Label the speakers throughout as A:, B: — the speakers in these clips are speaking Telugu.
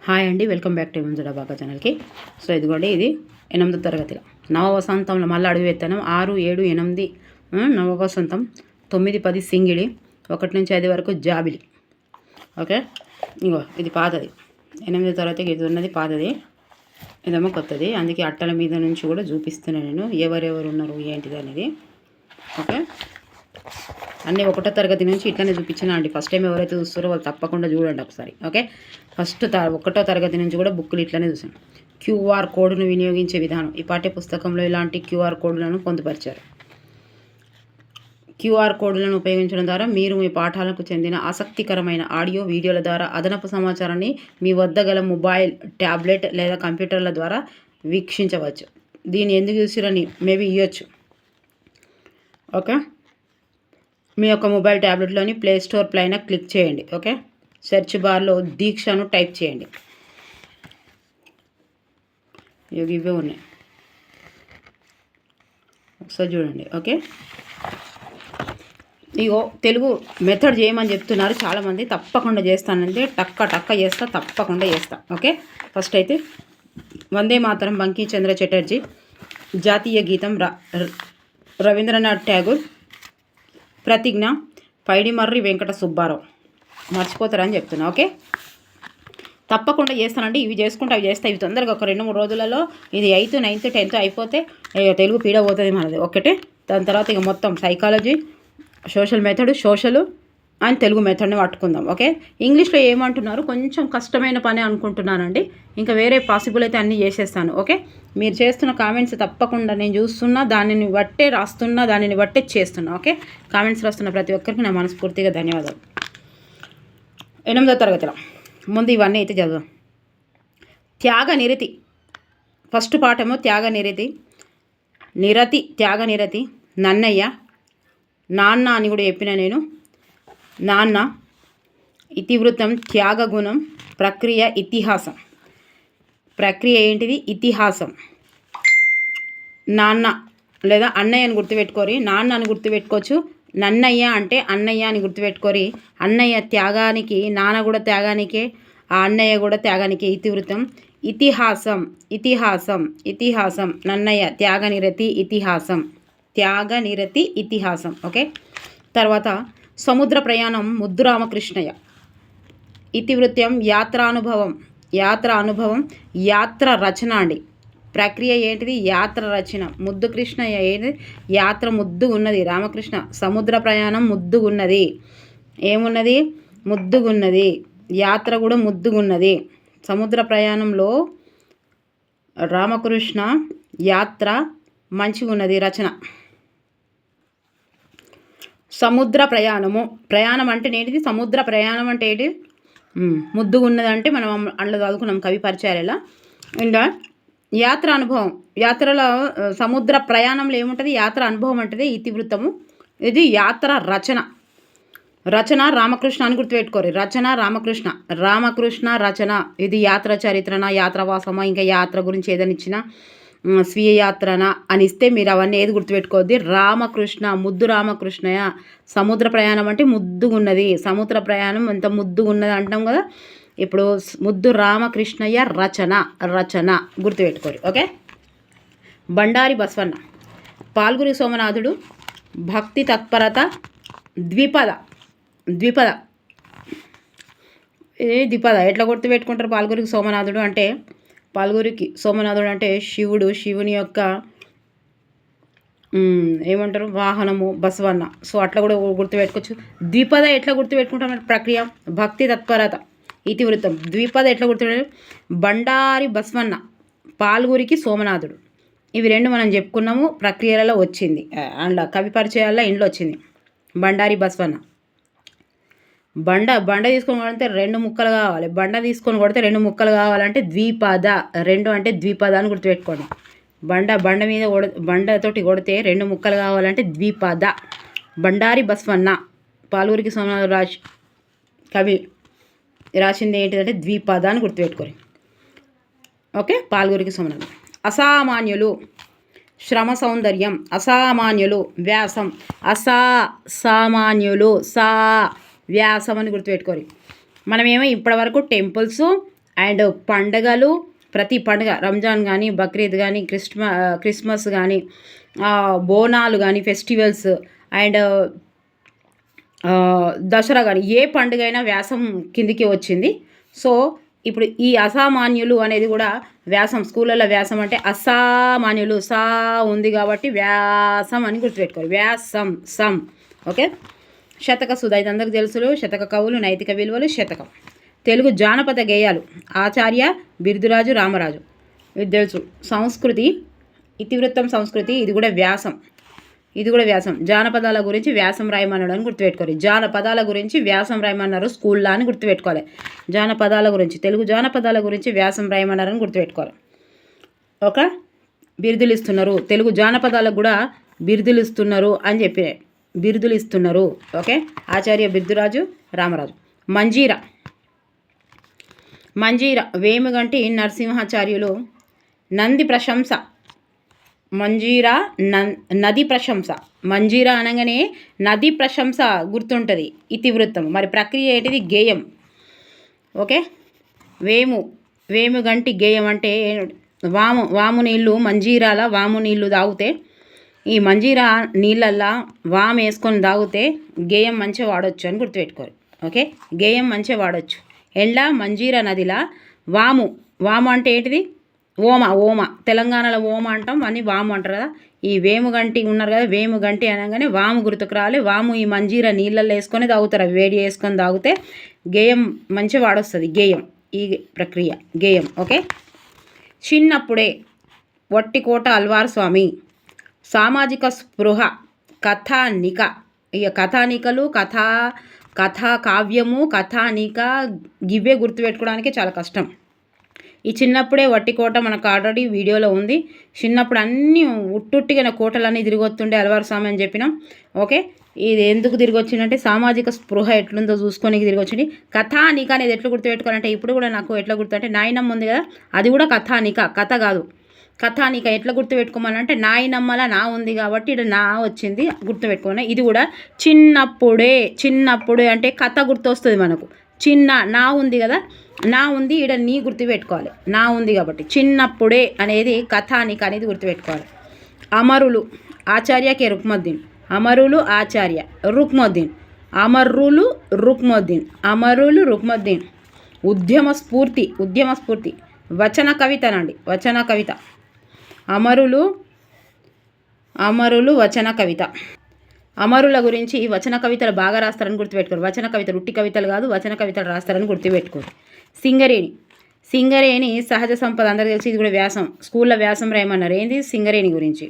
A: హాయ్ అండి, వెల్కమ్ బ్యాక్ టు మంజుడ బాగా ఛానల్కి. సో ఇదిగోండి, ఇది 8వ తరగతిలో నవ వసంతంలో మళ్ళీ అడుగు ఎత్తాను. 6, 7, 8 నవ వసంతం, 9, 10 సింగిడి, 1 నుంచి 5 వరకు జాబిలి. ఓకే, ఇంకో ఇది పాతది. 8వ తరగతికి ఇది ఉన్నది పాతది, ఇదేమో కొత్తది. అందుకే అట్టల మీద నుంచి కూడా చూపిస్తున్నాను నేను ఎవరెవరు ఉన్నారు ఏంటిది అనేది. ఓకే, అన్నీ 1వ తరగతి నుంచి ఇట్లనే చూపించిన అండి. ఫస్ట్ టైం ఎవరైతే చూస్తారో వాళ్ళు తప్పకుండా చూడండి ఒకసారి. ఓకే, 1వ తరగతి నుంచి కూడా బుక్కులు ఇట్లనే చూసాను. క్యూఆర్ కోడ్ను వినియోగించే విధానం. ఈ పాఠ్య పుస్తకంలో ఇలాంటి క్యూఆర్ కోడ్లను పొందుపరిచారు. క్యూఆర్ కోడ్లను ఉపయోగించడం ద్వారా మీరు మీ పాఠాలకు చెందిన ఆసక్తికరమైన ఆడియో, వీడియోల ద్వారా అదనపు సమాచారాన్ని మీ వద్ద గల మొబైల్, ట్యాబ్లెట్ లేదా కంప్యూటర్ల ద్వారా వీక్షించవచ్చు. దీన్ని ఎందుకు చూసిరని మేబీ ఇవ్వచ్చు. ఓకే, మీ యొక్క మొబైల్ ట్యాబ్లెట్లోని ప్లే స్టోర్ పైన క్లిక్ చేయండి. ఓకే, సెర్చ్ బార్లో దీక్షను టైప్ చేయండి. ఇవే ఉన్నాయి, ఒకసారి చూడండి. ఓకే, ఇగో తెలుగు మెథడ్ చేయమని చెప్తున్నారు చాలామంది. తప్పకుండా చేస్తానంటే టక్క చేస్తా, తప్పకుండా చేస్తా. ఓకే, ఫస్ట్ అయితే వందే మాతరం బంకించంద్ర చటర్జీ, జాతీయ గీతం రవీంద్రనాథ్ ఠాగూర్, ప్రతిజ్ఞ పైడిమర్రి వెంకట సుబ్బారావు. మర్చిపోతారని చెప్తున్నా. ఓకే, తప్పకుండా చేస్తానండి. ఇవి చేసుకుంటే అవి చేస్తాయి. ఇవి తొందరగా ఒక 2-3 రోజులలో ఇది 8th, 9th, 10th అయిపోతే తెలుగు పీడ పోతుంది మనది. ఒకటే దాని తర్వాత ఇక మొత్తం psychology, social method, social and Telugu మెథడ్ని పట్టుకుందాం. ఓకే, ఇంగ్లీష్లో ఏమంటున్నారు, కొంచెం కష్టమైన పని అనుకుంటున్నానండి. ఇంకా వేరే పాసిబుల్ అయితే అన్నీ చేసేస్తాను. ఓకే, మీరు చేస్తున్న కామెంట్స్ తప్పకుండా నేను చూస్తున్నా, దానిని బట్టే రాస్తున్నా, దానిని బట్టే చేస్తున్నా. ఓకే, కామెంట్స్ రాస్తున్న ప్రతి ఒక్కరికి నా మనస్ఫూర్తిగా ధన్యవాదాలు. 8వ తరగతిలో ముందు ఇవన్నీ అయితే చదువు. త్యాగ నిరతి. ఫస్ట్ పాఠము త్యాగ నిరతి. త్యాగ నిరతి. నన్నయ్య, నాన్న అని కూడా చెప్పిన నేను. నాన్న, ఇతివృత్తం, త్యాగగుణం, ప్రక్రియ, ఇతిహాసం. ప్రక్రియ ఏంటిది? ఇతిహాసం. నాన్న లేదా అన్నయ్య అని గుర్తుపెట్టుకోరి, నాన్న అని గుర్తుపెట్టుకోవచ్చు. నన్నయ్య అంటే అన్నయ్య అని గుర్తుపెట్టుకోరి. అన్నయ్య త్యాగానికి, నాన్న కూడా త్యాగానికే, ఆ అన్నయ్య కూడా త్యాగానికే. ఇతివృత్తం. ఇతిహాసం. ఇతిహాసం. ఇతిహాసం. నన్నయ్య త్యాగనిరతి, ఇతిహాసం. త్యాగనిరతి, ఇతిహాసం. ఓకే, తర్వాత సముద్ర ప్రయాణం, ముద్దు రామకృష్ణయ్య. ఇతివృత్తం యాత్రానుభవం. యాత్ర రచన అండి. ప్రక్రియ ఏంటిది? యాత్ర రచన. ముద్దు కృష్ణయ్య ఏంటి? యాత్ర ముద్దుగున్నది. రామకృష్ణ సముద్ర ప్రయాణం ముద్దుగున్నది. ఏమున్నది? ముద్దుగున్నది. యాత్ర కూడా ముద్దుగున్నది. సముద్ర ప్రయాణంలో రామకృష్ణ యాత్ర మంచిగున్నది రచన. సముద్ర ప్రయాణము. ప్రయాణం అంటే ఏంటిది? సముద్ర ప్రయాణం అంటే ఏంటి? ముద్దుగున్నది అంటే మనం అందులో చదువుకున్నాం కవి పరిచయాలలో. ఇంకా యాత్ర అనుభవం. యాత్రలో సముద్ర ప్రయాణంలో ఏముంటుంది? యాత్ర అనుభవం అంటే ఇతివృత్తము. ఇది యాత్ర రచన. రచన రామకృష్ణ అని గుర్తుపెట్టుకోరు. రచన రామకృష్ణ రచన. ఇది యాత్ర చరిత్రన, యాత్రవాసమా, ఇంకా యాత్ర గురించి ఏదైనా ఇచ్చినా స్వీయ యాత్రన అని ఇస్తే మీరు అవన్నీ ఏది గుర్తుపెట్టుకోవద్ది? రామకృష్ణ, ముద్దు రామకృష్ణయ్య. సముద్ర ప్రయాణం అంటే ముద్దుగున్నది. సముద్ర ప్రయాణం ఎంత ముద్దుగున్నది అంటాం కదా. ఇప్పుడు ముద్దు రామకృష్ణయ్య రచన గుర్తుపెట్టుకోరు. ఓకే, బండారి బస్వన్న. పాల్గురి సోమనాథుడు, భక్తి తత్పరత, ద్విపద. ఎట్లా గుర్తుపెట్టుకుంటారు? పాల్గురికి సోమనాథుడు అంటే శివుని యొక్క ఏమంటారు వాహనము బసవన్న. సో అట్లా కూడా గుర్తుపెట్టుకోవచ్చు. ద్విపద ఎట్లా గుర్తుపెట్టుకుంటాం? ప్రక్రియ భక్తి తత్పరత, ఇతివృత్తం. ద్విపద ఎట్లా గుర్తుపెట్టారు? బండారి బసవన్న, పాల్గురికి సోమనాథుడు. ఇవి రెండు మనం చెప్పుకున్నాము, ప్రక్రియలలో వచ్చింది. అండ్ కవి పరిచయాల్లో ఇంట్లో వచ్చింది. బండారి బసవన్న. బండ తీసుకొని కొడితే 2 ముక్కలు కావాలి. బండ తీసుకొని కొడితే 2 ముక్కలు కావాలంటే ద్విపద. 2 అంటే ద్విపద అని గుర్తుపెట్టుకోండి. బండ మీద బండతోటి కొడితే 2 ముక్కలు కావాలంటే ద్విపద. బండారి బస్వన్న, పాల్గురికి సోమనాథుడు కవి రాసింది ఏంటిదంటే ద్విపద అని గుర్తుపెట్టుకోరు. ఓకే, పాల్గురికి సోమనాథుడు. అసామాన్యులు. శ్రమ సౌందర్యం. అసామాన్యులు. వ్యాసం. సామాన్యులు. వ్యాసం అని గుర్తుపెట్టుకోరు. మనమేమో ఇప్పటివరకు టెంపుల్స్ అండ్ పండగలు, ప్రతి పండుగ రంజాన్ కానీ, బక్రీద్ కానీ, క్రిస్మస్ కానీ, బోనాలు కానీ, ఫెస్టివల్స్ అండ్ దసరా కానీ ఏ పండుగ అయినా వ్యాసం కిందికి వచ్చింది. సో ఇప్పుడు ఈ అసామాన్యులు అనేది కూడా వ్యాసం, స్కూళ్ళల్లో వ్యాసం అంటే అసామాన్యులు సా ఉంది కాబట్టి వ్యాసం అని గుర్తుపెట్టుకోవాలి. వ్యాసం సం. ఓకే. శతక సుధ ఇది అందరికి తెలుసులు. శతక కవులు, నైతిక విలువలు, శతకం. తెలుగు జానపద గేయాలు ఆచార్య బిరుదురాజు రామరాజు, ఇది తెలుసు. సంస్కృతి ఇతివృత్తం సంస్కృతి, ఇది కూడా వ్యాసం. జానపదాల గురించి వ్యాసం రాయమన్నాడు అని గుర్తుపెట్టుకోవాలి. జానపదాల గురించి వ్యాసం రాయమన్నారు స్కూల్లో అని గుర్తుపెట్టుకోవాలి. జానపదాల గురించి, తెలుగు జానపదాల గురించి వ్యాసం రాయమన్నారని గుర్తుపెట్టుకోవాలి. ఓకే. బిరుదులు ఇస్తున్నారు, తెలుగు జానపదాలకు కూడా బిరుదులు ఇస్తున్నారు అని చెప్పి బిరుదులు ఇస్తున్నారు. ఓకే. ఆచార్య బిరుదురాజు రామరాజు. మంజీర వేముగంటి నరసింహాచార్యులు. నంది ప్రశంస, మంజీరా నది ప్రశంస. మంజీరా అనగానే నది ప్రశంస గుర్తుంటుంది. ఇతివృత్తం. మరి ప్రక్రియ ఏంటిది? గేయం. ఓకే. వేముగంటి గేయం అంటే వాము నీళ్ళు, మంజీరాల వాము నీళ్ళు తాగితే, ఈ మంజీరా నీళ్ళల్లో వాము వేసుకొని తాగితే గేయం మంచిగా వాడచ్చు అని గుర్తుపెట్టుకోరు. ఓకే. గేయం మంచిగా వాడచ్చు. ఎండ్ల మంజీరా నదిలా వాము అంటే ఏంటిది? ఓమ. తెలంగాణలో ఓమ అంటాం, అని వాము అంటారు కదా. ఈ వేముగంటి ఉన్నారు కదా, వేముగంటి అనగానే వాము గుర్తుకు రావాలి. వాము ఈ మంజీరా నీళ్ళల్లో వేసుకొని తాగుతారు. అవి వేడి చేసుకొని తాగితే గేయం మంచిగా వాడొస్తుంది. గేయం, ఈ ప్రక్రియ గేయం. ఓకే. చిన్నప్పుడే వట్టికోట అల్వార్ స్వామి. సామాజిక స్పృహ, కథానిక. ఇక కథానికలు, కథా కావ్యము, కథానిక గివే గుర్తుపెట్టుకోవడానికి చాలా కష్టం. ఈ చిన్నప్పుడే వట్టికోట మనకు ఆల్రెడీ వీడియోలో ఉంది. చిన్నప్పుడు అన్నీ ఉట్టుట్టిగా కోటలన్నీ తిరిగి వస్తుండే అల్వార్ స్వామి అని చెప్పినాం. ఓకే. ఇది ఎందుకు తిరిగి వచ్చిందంటే సామాజిక స్పృహ ఎట్లుందో చూసుకొని తిరిగి వచ్చింది. కథానిక అనేది ఎట్లా గుర్తుపెట్టుకోవాలంటే, ఇప్పుడు కూడా నాకు ఎట్లా గుర్తు అంటే, నాయనమ్మ ఉంది కదా, అది కూడా కథానిక, కథ కాదు. కథానిక ఎట్లా గుర్తుపెట్టుకోమనంటే, నాయనమ్మల నా ఉంది కాబట్టి ఇక్కడ నా వచ్చింది గుర్తుపెట్టుకోవాలి. ఇది కూడా చిన్నప్పుడే అంటే కథ గుర్తొస్తుంది మనకు. నా ఉంది కదా, నా ఉంది ఈడ నీ గుర్తుపెట్టుకోవాలి. నా ఉంది కాబట్టి చిన్నప్పుడే అనేది కథానిక అనేది గుర్తుపెట్టుకోవాలి. అమరులు ఆచార్య కే రుక్మద్దీన్. అమరులు ఆచార్య రుక్మద్దీన్. అమరులు రుక్మద్దీన్. ఉద్యమ స్ఫూర్తి. వచన కవిత. అమరులు వచన కవిత. అమరుల గురించి వచన కవితలు బాగా రాస్తారని గుర్తుపెట్టుకోరు. వచన కవితలు ఉట్టి కవితలు కాదు, వచన కవితలు రాస్తారని గుర్తుపెట్టుకోరు. సింగరేణి సహజ సంపద అందరికీ తెలిసి, ఇది కూడా వ్యాసం. స్కూల్లో వ్యాసం రాయమన్నారు. ఏంది? సింగరేణి గురించి.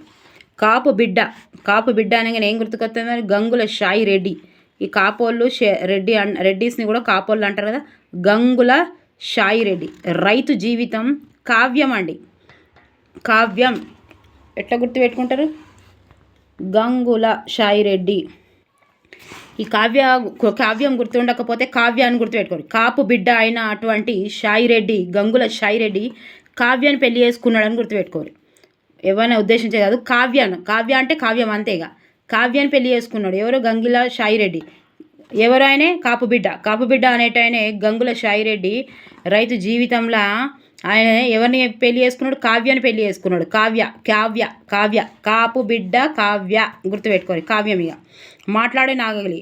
A: కాపు బిడ్డ అనగానే ఏం గుర్తుకొస్తుంది మరి? గంగుల షాయి రెడ్డి. ఈ కాపోళ్ళు రెడ్డిస్ని కూడా కాపోళ్ళు అంటారు కదా. గంగుల షాయి రెడ్డి. రైతు జీవితం కావ్యం అండి. కావ్యం ఎట్లా గుర్తుపెట్టుకుంటారు? గంగుల షాయి రెడ్డి. ఈ కావ్యం గుర్తుండకపోతే కావ్యాన్ని గుర్తుపెట్టుకోరు. కాపు బిడ్డ అయిన అటువంటి షాయిరెడ్డి, గంగుల షాయిరెడ్డి కావ్యాన్ని పెళ్లి చేసుకున్నాడని గుర్తుపెట్టుకోరు. ఎవరైనా ఉద్దేశించే కాదు. కావ్య అంటే కావ్యం అంతేగా. కావ్యాన్ని పెళ్లి చేసుకున్నాడు ఎవరు? గంగుల షాయిరెడ్డి. ఎవరైనా కాపు బిడ్డ అనేటైనా గంగుల షాయిరెడ్డి. రైతు జీవితంలో ఆయన ఎవరిని పెళ్లి చేసుకున్నాడు? కావ్యాన్ని పెళ్లి చేసుకున్నాడు. కావ్య కాపు బిడ్డ కావ్య గుర్తుపెట్టుకోరు. కావ్యం. ఇక మాట్లాడే నాగలి.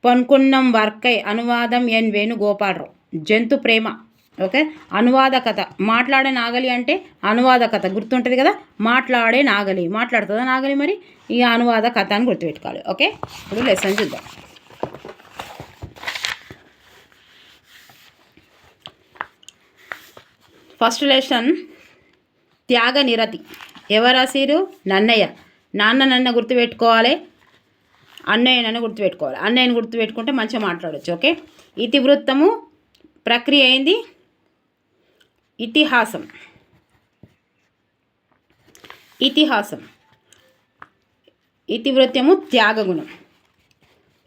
A: పన్కున్నం వర్కై. అనువాదం ఎన్ వేణుగోపాలరావు. జంతు ప్రేమ. ఓకే. అనువాద కథ. మాట్లాడే నాగలి అంటే అనువాద కథ గుర్తుంటుంది కదా. మాట్లాడే నాగలి, మాట్లాడుతుందా నాగలి? మరి ఈ అనువాద కథ అని గుర్తుపెట్టుకోవాలి. ఓకే. ఇప్పుడు లెసన్ చూద్దాం. ఫస్ట్ లెసన్ త్యాగ నిరతి. ఎవరు రాసిరు? నన్నయ్య. నన్ను గుర్తుపెట్టుకోవాలి, అన్నయ్యనని గుర్తుపెట్టుకోవాలి. అన్నయ్యని గుర్తుపెట్టుకుంటే మంచిగా మాట్లాడవచ్చు. ఓకే. ఇతివృత్తము ప్రక్రియ ఏంది? ఇతిహాసం. ఇతివృత్తము త్యాగగుణం.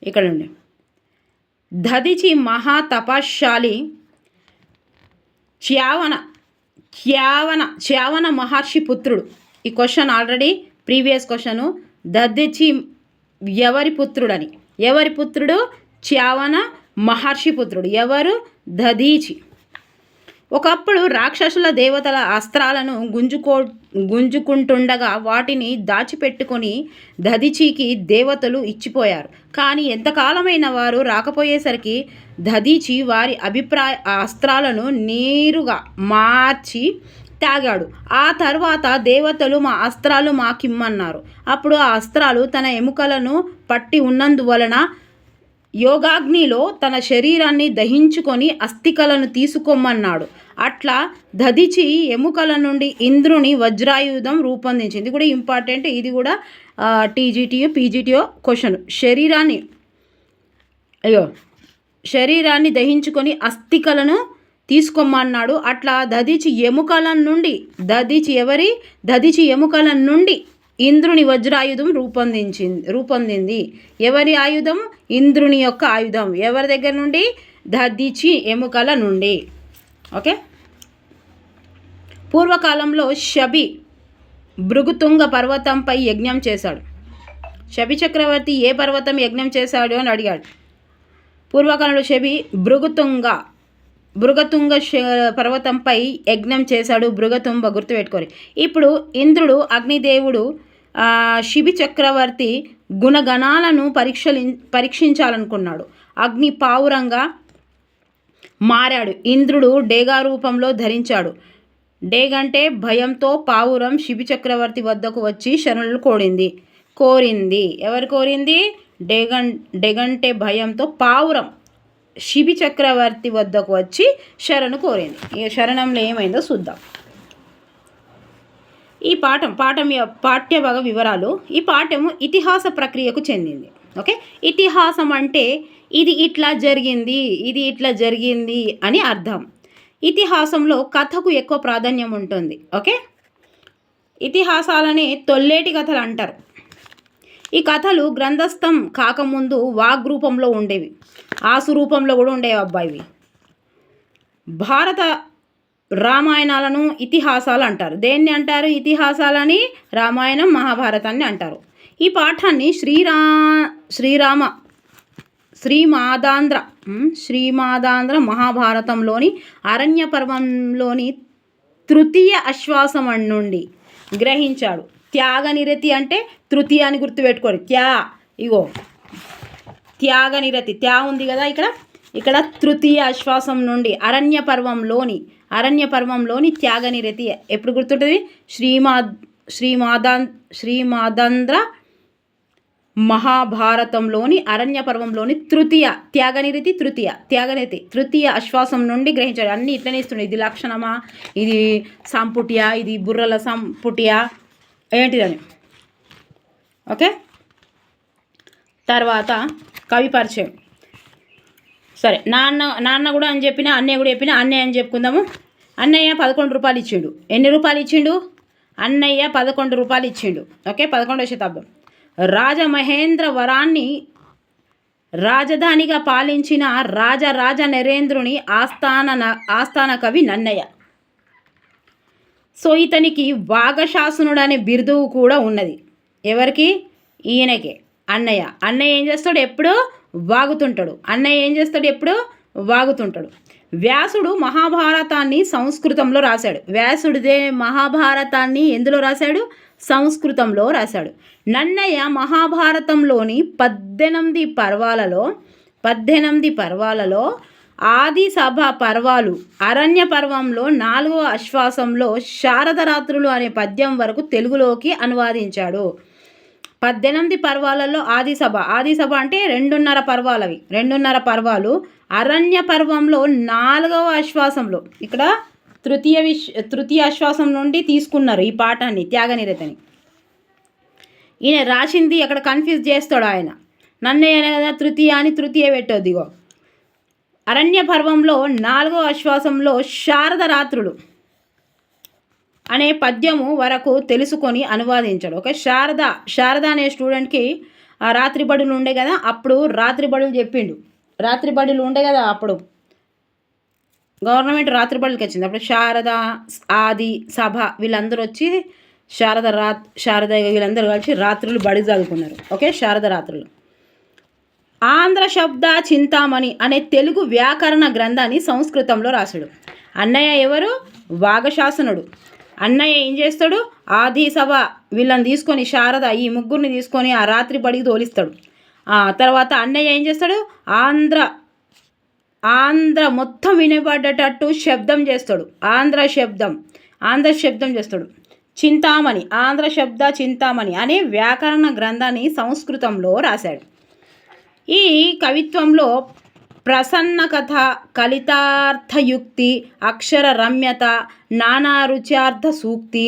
A: ఇక్కడ నుండి దదిచి మహాతపశాలి చ్యావన మహర్షి పుత్రుడు. ఈ question already previous question. Dadhichi ఎవరి పుత్రుడని. ఎవరి పుత్రుడు? చ్యావన మహర్షి పుత్రుడు. ఎవరు? దదీచి. ఒకప్పుడు రాక్షసుల దేవతల అస్త్రాలను గుంజుకుంటుండగా వాటిని దాచిపెట్టుకొని దధీచికి దేవతలు ఇచ్చిపోయారు. కానీ ఎంతకాలమైన వారు రాకపోయేసరికి దధీచి వారి అస్త్రాలను నీరుగా మార్చి తాగాడు. ఆ తర్వాత దేవతలు మా అస్త్రాలు మాకిమ్మన్నారు. అప్పుడు ఆ అస్త్రాలు తన ఎముకలను పట్టి ఉన్నందువలన యోగాగ్నిలో తన శరీరాన్ని దహించుకొని అస్థికలను తీసుకోమన్నాడు. అట్లా దధీచి ఎముకల నుండి ఇంద్రుని వజ్రాయుధం రూపొందించింది. ఇది కూడా ఇంపార్టెంట్, ఇది కూడా టీజీటీఓ పీజీటీఓ క్వశ్చన్. శరీరాన్ని దహించుకొని అస్థికలను తీసుకోమన్నాడు. అట్లా దధీచి ఎముకల నుండి ఇంద్రుని వజ్రాయుధం రూపొందింది. ఎవరి ఆయుధం? ఇంద్రుని యొక్క ఆయుధం. ఎవరి దగ్గర నుండి? దధీచి ఎముకల నుండి. ఓకే. పూర్వకాలంలో శబి భృగుతుంగ పర్వతంపై యజ్ఞం చేశాడు. శబి చక్రవర్తి ఏ పర్వతం యజ్ఞం చేశాడు అని అడిగాడు. పూర్వకాలంలో శబి భృగుతుంగ పర్వతంపై యజ్ఞం చేశాడు. భృగుతుంగ గుర్తుపెట్టుకోరు. ఇప్పుడు ఇంద్రుడు అగ్నిదేవుడు శిబి చక్రవర్తి గుణగణాలను పరీక్షించాలనుకున్నాడు. అగ్ని పావురంగా మారాడు. ఇంద్రుడు డేగా రూపంలో ధరించాడు. డేగంటే భయంతో పావురం శిబి చక్రవర్తి వద్దకు వచ్చి శరణులు కోరింది. ఎవరు కోరింది? డేగంటే భయంతో పావురం శిబి చక్రవర్తి వద్దకు వచ్చి శరణు కోరింది. ఈ శరణంలో ఏమైందో చూద్దాం. ఈ పాఠ్యభాగ వివరాలు. ఈ పాఠము ఇతిహాస ప్రక్రియకు చెందింది. ఓకే. ఇతిహాసం అంటే ఇది ఇట్లా జరిగింది అని అర్థం. ఇతిహాసంలో కథకు ఎక్కువ ప్రాధాన్యం ఉంటుంది. ఓకే. ఇతిహాసాలని తొల్లేటి కథలు అంటారు. ఈ కథలు గ్రంథస్థం కాకముందు వాగ్రూపంలో ఉండేవి, ఆసు రూపంలో కూడా ఉండేవి అబ్బాయివి. భారత రామాయణాలను ఇతిహాసాలు అంటారు. దేన్ని అంటారు? ఇతిహాసాలని. రామాయణం, మహాభారతాన్ని అంటారు. ఈ పాఠాన్ని శ్రీమాదాంధ్ర మహాభారతంలోని అరణ్య పర్వంలోని తృతీయ ఆశ్వాసం నుండి గ్రహించాడు. త్యాగనిరతి అంటే తృతీయ అని గుర్తుపెట్టుకోండి. త్యాగనిరతి ఉంది కదా ఇక్కడ తృతీయ ఆశ్వాసం నుండి అరణ్య పర్వంలోని త్యాగనిరతి ఎప్పుడు గుర్తుంటుంది? శ్రీమాదాంధ్ర మహాభారతంలోని అరణ్య పర్వంలోని తృతీయ ఆశ్వాసం నుండి గ్రహించాడు. అన్నీ ఇట్లనే ఇస్తుండే. ఇది లక్షణమా, ఇది సంపుటియా, ఇది బుర్రల సంపుటియా ఏంటిదని. ఓకే. తర్వాత కవి పరిచయం. సరే, నాన్న కూడా అని చెప్పిన, అన్నయ్య కూడా చెప్పిన. అన్నయ్య అని చెప్పుకుందాము. అన్నయ్య 11 రూపాయలు ఇచ్చిండు. ఎన్ని రూపాయలు ఇచ్చిండు? అన్నయ్య 11 రూపాయలు ఇచ్చిండు. ఓకే. 11వ శతాబ్దం. రాజమహేంద్రవరాన్ని రాజధానిగా పాలించిన రాజరాజ నరేంద్రుని ఆస్థాన కవి నన్నయ్య. సో ఇతనికి వాగశాసనుడు అనే బిరుదు కూడా ఉన్నది. ఎవరికి? ఈయనకే, అన్నయ్య ఏం చేస్తాడు? ఎప్పుడు వాగుతుంటాడు. వ్యాసుడు మహాభారతాన్ని సంస్కృతంలో రాశాడు. మహాభారతాన్ని ఎందులో రాశాడు? సంస్కృతంలో రాశాడు. నన్నయ్య మహాభారతంలోని 18 పర్వాలలో ఆది సభ పర్వాలు, అరణ్య పర్వంలో 4వ ఆశ్వాసంలో శారదరాత్రులు అనే పద్యం వరకు తెలుగులోకి అనువాదించాడు. 18 పర్వాలలో ఆది సభ అంటే 2.5 పర్వాలు. అరణ్య పర్వంలో 4వ ఆశ్వాసంలో, ఇక్కడ తృతీయ ఆశ్వాసం నుండి తీసుకున్నారు ఈ పాఠాన్ని, త్యాగనిరతిని. ఈయన రాసింది అక్కడ కన్ఫ్యూజ్ చేస్తాడు ఆయన. నన్నయ్య కదా తృతీయ పెట్టొద్దు. ఇగో అరణ్య పర్వంలో 4వ ఆశ్వాసంలో శారదరాత్రులు అనే పద్యము వరకు తెలుసుకొని అనువాదించాడు. ఓకే. శారద అనే స్టూడెంట్కి రాత్రి బడులు ఉండే కదా, అప్పుడు రాత్రి బడులు చెప్పిండు. రాత్రి బడులు ఉండే కదా, అప్పుడు గవర్నమెంట్ రాత్రి బడులకి వచ్చింది. అప్పుడు శారద, ఆది, సభ వీళ్ళందరూ వచ్చి శారద వీళ్ళందరూ కలిసి రాత్రులు బడి చదువుకున్నారు. ఓకే. శారద రాత్రులు. ఆంధ్ర శబ్ద చింతామణి అనే తెలుగు వ్యాకరణ గ్రంథాన్ని సంస్కృతంలో రాశాడు. అన్నయ్య ఎవరు? వాగశాసనుడు. అన్నయ్య ఏం చేస్తాడు? ఆది సభ వీళ్ళని తీసుకొని, శారద ఈ ముగ్గురిని తీసుకొని ఆ రాత్రి బడికి తోలిస్తాడు. తర్వాత అన్నయ్య ఏం చేస్తాడు? ఆంధ్ర మొత్తం వినబడేటట్టు శబ్దం చేస్తాడు. ఆంధ్ర శబ్దం చేస్తాడు. చింతామణి, ఆంధ్ర శబ్ద చింతామణి అనే వ్యాకరణ గ్రంథాన్ని సంస్కృతంలో రాశాడు. ఈ కవిత్వంలో ప్రసన్న కథ, కలితార్థయుక్తి, అక్షర రమ్యత, నానా రుచార్థ సూక్తి,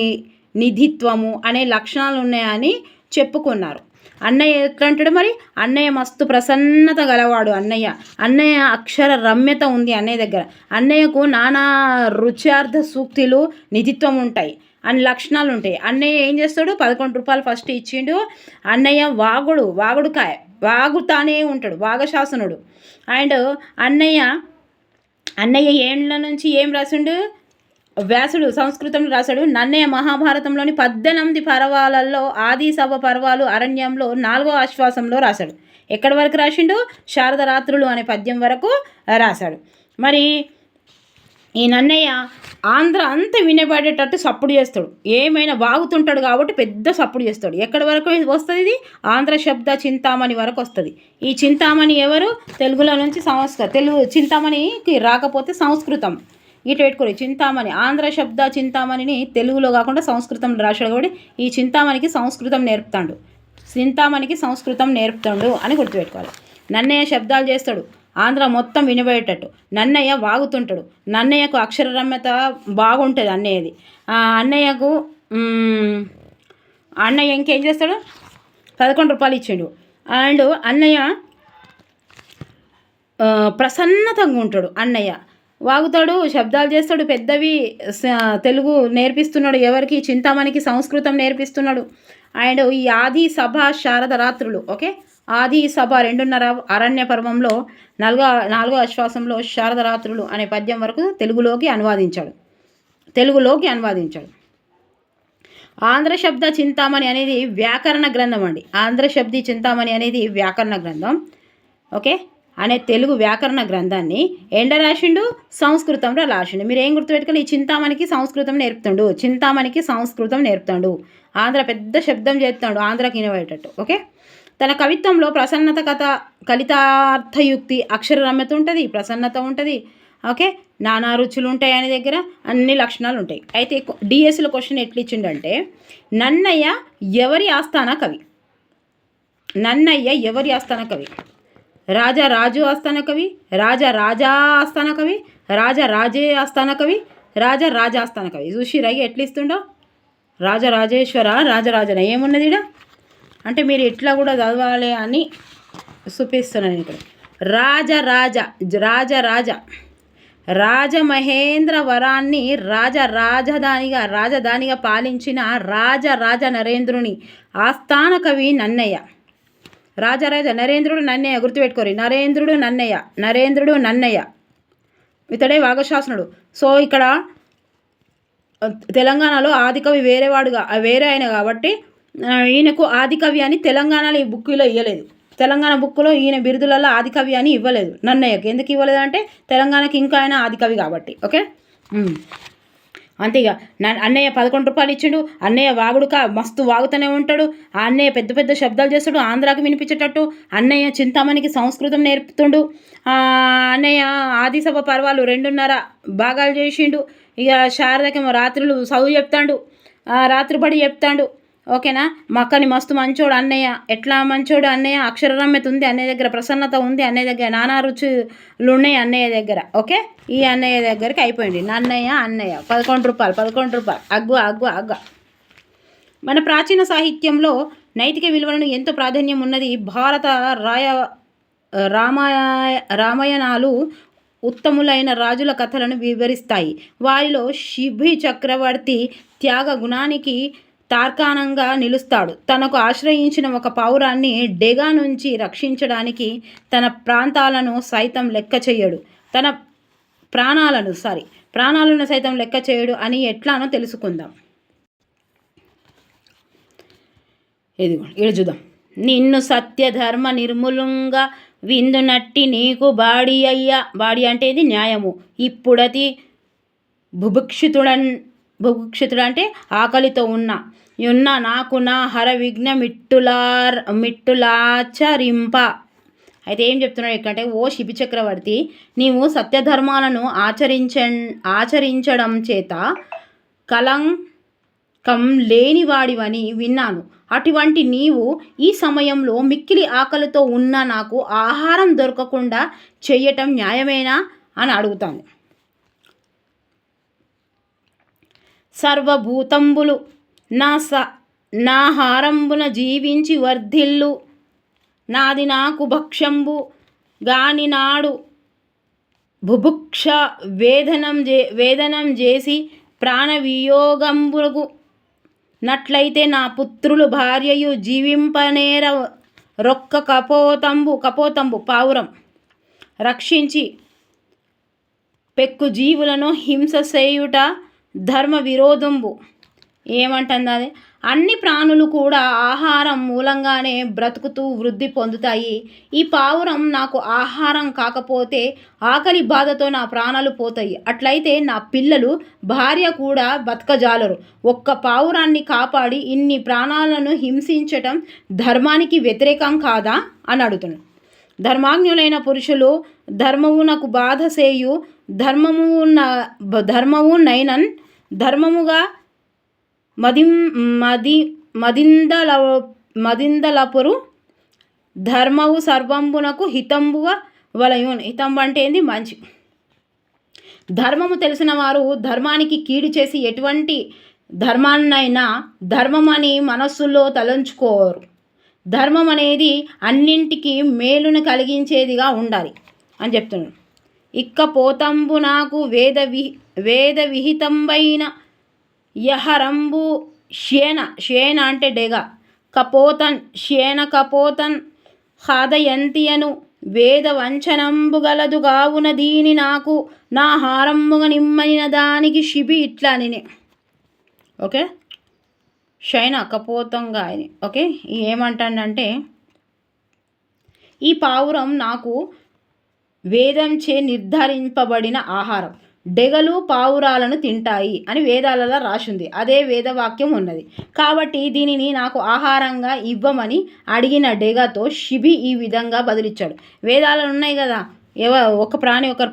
A: నిధిత్వము అనే లక్షణాలు ఉన్నాయని చెప్పుకున్నారు. అన్నయ్య ఎట్లా అంటాడు మరి? అన్నయ్య మస్తు ప్రసన్నత గలవాడు. అన్నయ్య అక్షర రమ్యత ఉంది అన్నయ్య దగ్గర. అన్నయ్యకు నానా రుచార్థ సూక్తులు, నిధిత్వం ఉంటాయి అని లక్షణాలు ఉంటాయి. అన్నయ్య ఏం చేస్తాడు? 11 రూపాయలు ఫస్ట్ ఇచ్చిండు. అన్నయ్య వాగుతానే ఉంటాడు, వాగశాసనుడు. అండ్ అన్నయ్య ఏండ్ల నుంచి ఏం రాసిండు? వ్యాసుడు సంస్కృతంలో రాశాడు. నన్నయ్య మహాభారతంలోని 18 పర్వాలలో ఆది సభ పర్వాలు అరణ్యంలో 4వ ఆశ్వాసంలో రాశాడు. ఎక్కడి వరకు రాసిండు? శారద రాత్రులు అనే పద్యం వరకు రాశాడు. మరి ఈ నన్నయ్య ఆంధ్ర అంతా వినబడేటట్టు సప్పుడు చేస్తాడు. ఏమైనా వాగుతుంటాడు కాబట్టి పెద్ద సప్పుడు చేస్తాడు. ఎక్కడి వరకు వస్తుంది ఇది? ఆంధ్ర శబ్ద చింతామణి వరకు వస్తుంది. ఈ చింతామణి ఎవరు? తెలుగులో నుంచి తెలుగు చింతామణికి రాకపోతే సంస్కృతం ఇటు పెట్టుకోరు. చింతామణి, ఆంధ్ర శబ్ద చింతామణిని తెలుగులో కాకుండా సంస్కృతంలో రాశాడు కాబట్టి ఈ చింతామణికి సంస్కృతం నేర్పుతాడు అని గుర్తుపెట్టుకోవాలి. నన్నయ్య శబ్దాలు చేస్తాడు, ఆంధ్ర మొత్తం వినబడేటట్టు. నన్నయ్య వాగుతుంటాడు. నన్నయ్యకు అక్షర రమ్యత బాగుంటుంది అన్నయ్యది. అన్నయ్య ఇంకేం చేస్తాడు? 11 రూపాయలు ఇచ్చిండు. అండ్ అన్నయ్య ప్రసన్నతంగా ఉంటాడు. అన్నయ్య వాగుతాడు, శబ్దాలు చేస్తాడు, పెద్దవి తెలుగు నేర్పిస్తున్నాడు. ఎవరికి? చింతామణికి సంస్కృతం నేర్పిస్తున్నాడు. అండ్ ఈ ఆది సభ శారద రాత్రులు, ఓకే, ఆది సభ 2:30 అరణ్య పర్వంలో 4వ ఆశ్వాసంలో శారద రాత్రులు అనే పద్యం వరకు తెలుగులోకి అనువాదించాడు. ఆంధ్ర శబ్ద చింతామణి అనేది వ్యాకరణ గ్రంథం అండి. ఆంధ్ర శబ్ది చింతామణి అనేది వ్యాకరణ గ్రంథం, ఓకే, అనే తెలుగు వ్యాకరణ గ్రంథాన్ని ఎండ రాసిండు? సంస్కృతంలో రాసిండు. మీరు ఏం గుర్తుపెట్టుకోవాలి? ఈ చింతామణికి సంస్కృతం నేర్పుతాడు. ఆంధ్ర పెద్ద శబ్దం చేస్తాడు, ఆంధ్రకి వినబడేటట్టు, ఓకే. తన కవిత్వంలో ప్రసన్నత కథ, కలితార్థయుక్తి, అక్షర రమ్యత ఉంటుంది, ప్రసన్నత ఉంటుంది, ఓకే, నానా రుచులు ఉంటాయి ఆయన దగ్గర, అన్ని లక్షణాలు ఉంటాయి. అయితే డిఎస్సిలో క్వశ్చన్ ఎట్లా ఇచ్చిండంటే, నన్నయ్య ఎవరి ఆస్థాన కవి? రాజా రాజు ఆస్థాన కవి, రాజా ఆస్థాన కవి, రాజే ఆస్థాన కవి, రాజా ఆస్థాన కవి. చూసి రై ఎట్లా ఇస్తుండో? రాజరాజేశ్వర, రాజరాజన ఏమున్నది ఇడ అంటే మీరు ఎట్లా కూడా చదవాలి అని చూపిస్తున్నాను ఇక్కడ. రాజమహేంద్రవరాన్ని రాజధానిగా పాలించిన రాజ నరేంద్రుని ఆస్థాన కవి నన్నయ్య. నరేంద్రుడు నన్నయ్య, గుర్తుపెట్టుకోరి. నరేంద్రుడు నన్నయ్య ఇతడే వాగశాసనుడు. సో ఇక్కడ తెలంగాణలో ఆదికవి వేరే ఆయన కాబట్టి ఈయనకు ఆదికవి అని తెలంగాణలో ఈ బుక్లో ఇవ్వలేదు. తెలంగాణ బుక్లో ఈయన బిరుదులలో ఆదికవి అని ఇవ్వలేదు నన్నయ్యకి. ఎందుకు ఇవ్వలేదు అంటే తెలంగాణకి ఇంకా ఆయన ఆదికవి కాబట్టి, ఓకే. అంతేగా అన్నయ్య 11 రూపాయలు ఇచ్చిండు. అన్నయ్య మస్తు వాగుతూనే ఉంటాడు. ఆ అన్నయ్య పెద్ద పెద్ద శబ్దాలు చేస్తాడు ఆంధ్రాకి వినిపించేటట్టు. అన్నయ్య చింతామణికి సంస్కృతం నేర్పుతుండు. అన్నయ్య ఆదిసభ పర్వాలు 2:30 భాగాలు చేసిండు. ఇక శారదకేమో రాత్రులు చదువు చెప్తాడు, రాత్రిబడి చెప్తాడు, ఓకేనా. మక్కని మస్తు మంచోడు అన్నయ్య. ఎట్లా మంచోడు అన్నయ్య? అక్షర రమ్యత ఉంది అన్నయ్య దగ్గర, ప్రసన్నత ఉంది అన్నయ్య దగ్గర, నానా రుచులు ఉన్నాయి అన్నయ్య దగ్గర, ఓకే. ఈ అన్నయ్య దగ్గరికి అయిపోయింది. అన్నయ్య 11 రూపాయలు. అగ్గు. మన ప్రాచీన సాహిత్యంలో నైతిక విలువలను ఎంతో ప్రాధాన్యం ఉన్నది. భారత రామాయణాలు ఉత్తములైన రాజుల కథలను వివరిస్తాయి. వారిలో శిబి చక్రవర్తి త్యాగ గుణానికి తార్కాణంగా నిలుస్తాడు. తనకు ఆశ్రయించిన ఒక పౌరాన్ని డెగా నుంచి రక్షించడానికి తన ప్రాణాలను సైతం లెక్క చేయడు అని ఎట్లానో తెలుసుకుందాం. ఇది చూద్దాం. నిన్ను సత్యధర్మ నిర్మూలంగా విందునట్టి నీకు బాడి అంటే ఇది న్యాయము. ఇప్పుడతి బుభుక్షితుడు అంటే ఆకలితో ఉన్న నాకు నా హర విఘ్న మిట్టులాచరింప. అయితే ఏం చెప్తున్నాడు ఎక్కడంటే, ఓ శిబి చక్రవర్తి, నీవు సత్యధర్మాలను ఆచరించడం చేత కలంకం లేనివాడివని విన్నాను. అటువంటి నీవు ఈ సమయంలో మిక్కిలి ఆకలితో ఉన్న నాకు ఆహారం దొరకకుండా చెయ్యటం న్యాయమేనా అని అడుగుతాను. సర్వభూతంబులు నా హారంబున జీవించి వర్ధిల్లు, నాది నాకు భక్షంబు గాని నాడు బుభుక్ష వేదనం చేసి ప్రాణవియోగంబుగు నట్లయితే నా పుత్రులు భార్యయు జీవింపనేర రొక్క కపోతంబు పావురం రక్షించి పెక్కు జీవులను హింస చేయుట ధర్మ విరోధంబు. ఏమంటుంది అది? అన్ని ప్రాణులు కూడా ఆహారం మూలంగానే బ్రతుకుతూ వృద్ధి పొందుతాయి. ఈ పావురం నాకు ఆహారం కాకపోతే ఆకలి బాధతో నా ప్రాణాలు పోతాయి. అట్లయితే నా పిల్లలు భార్య కూడా బతకజాలరు. ఒక్క పావురాన్ని కాపాడి ఇన్ని ప్రాణాలను హింసించటం ధర్మానికి వ్యతిరేకం కాదా అని అడుగుతున్నాడు. ధర్మాజ్ఞులైన పురుషులు ధర్మమునకు బాధ చేయు ధర్మము నైనన్ ధర్మముగా మదిందలపురు ధర్మవు సర్వంబునకు హితంబుగా వలయున్. హితంబు అంటే ఏంది? మంచి. ధర్మము తెలిసిన వారు ధర్మానికి కీడు చేసి ఎటువంటి ధర్మాన్నైనా ధర్మమని మనస్సులో తలంచుకోరు. ధర్మం అనేది అన్నింటికి మేలును కలిగించేదిగా ఉండాలి అని చెప్తున్నాడు. ఇక్కపోతంబు నాకు వేద విహితంబైన యహరంబు శ్యేన అంటే డెగ కపోతన్ హాదయంతియను వేద వంచనంబు గలదు గావున దీని నాకు నా హారంబుగా నిమ్మనిన దానికి శిబి ఇట్లా అని. ఓకే, శయన కపోతంగా అని. ఓకే, ఏమంటానంటే, ఈ పావురం నాకు వేదంచే నిర్ధారింపబడిన ఆహారం, డెగలు పావురాలను తింటాయి అని వేదాలలో రాసింది. అదే వేదవాక్యం ఉన్నది. కాబట్టి దీనిని నాకు ఆహారంగా ఇవ్వమని అడిగిన డెగతో శిబి ఈ విధంగా బదులిచ్చాడు. వేదాలు ఉన్నాయి కదా, ఒక ప్రాణి ఒక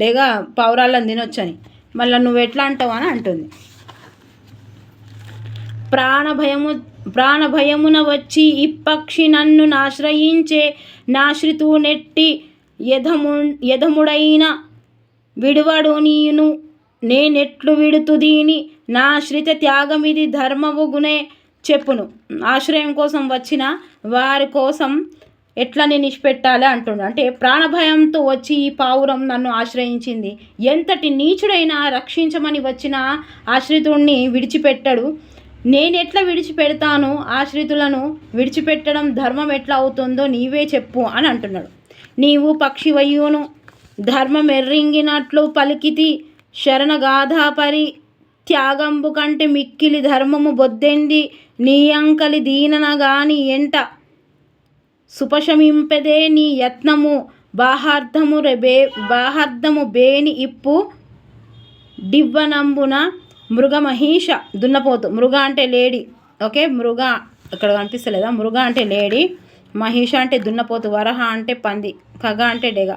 A: డెగ పావురాలను తినొచ్చని, మళ్ళీ నువ్వు ఎట్లా అంటావు అని అంటుంది. ప్రాణభయమున వచ్చి ఇప్పక్షి నన్ను నాశ్రయించే నాశ్రితూ నెట్టి యధముడైన విడువడు నీను నేనెట్లు విడుతు దీని నాశ్రిత త్యాగమిది ధర్మవుగునే చెప్పును. ఆశ్రయం కోసం వచ్చిన వారి కోసం ఎట్లా నేను ఇచ్చిపెట్టాలి అంటుండు. అంటే ప్రాణభయంతో వచ్చి ఈ పావురం నన్ను ఆశ్రయించింది. ఎంతటి నీచుడైనా రక్షించమని వచ్చిన ఆశ్రితుడిని విడిచిపెట్టడు. నేనెట్లా విడిచిపెడతాను? ఆశ్రితులను విడిచిపెట్టడం ధర్మం ఎట్లా అవుతుందో నీవే చెప్పు అని అంటున్నాడు. నీవు పక్షివయ్యును ధర్మమెర్రింగినట్లు పలికితి శరణగాథాపరి త్యాగంబు కంటే మిక్కిలి ధర్మము బొద్దెంది నీయంకలి దీననగాని ఎంట సుపశమింపెదే నీ యత్నము బాహార్ధము బేని ఇప్పు డివ్వనంబున మృగమహిష దున్నపోతు. మృగ అంటే లేడీ. ఓకే, మృగ ఇక్కడ కనిపిస్తలేదా? మృగ అంటే లేడీ, మహిష అంటే దున్నపోతు, వరహ అంటే పంది, ఖగ అంటే డెగ.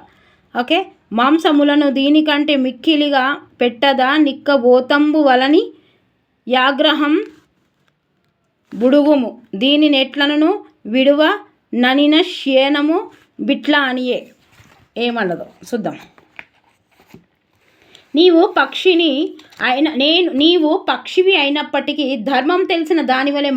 A: ఓకే, మాంసములను దీనికంటే మిక్కిలిగా పెట్టదా నిక్కబోతంబు వలని యాగ్రహం బుడుగుము దీని నెట్లను విడువ ననిన శ్యేనము బిట్లా అనియే. ఏమన్నదో చూద్దాం. నీవు పక్షివి అయినప్పటికీ ధర్మం తెలిసిన దాని వలె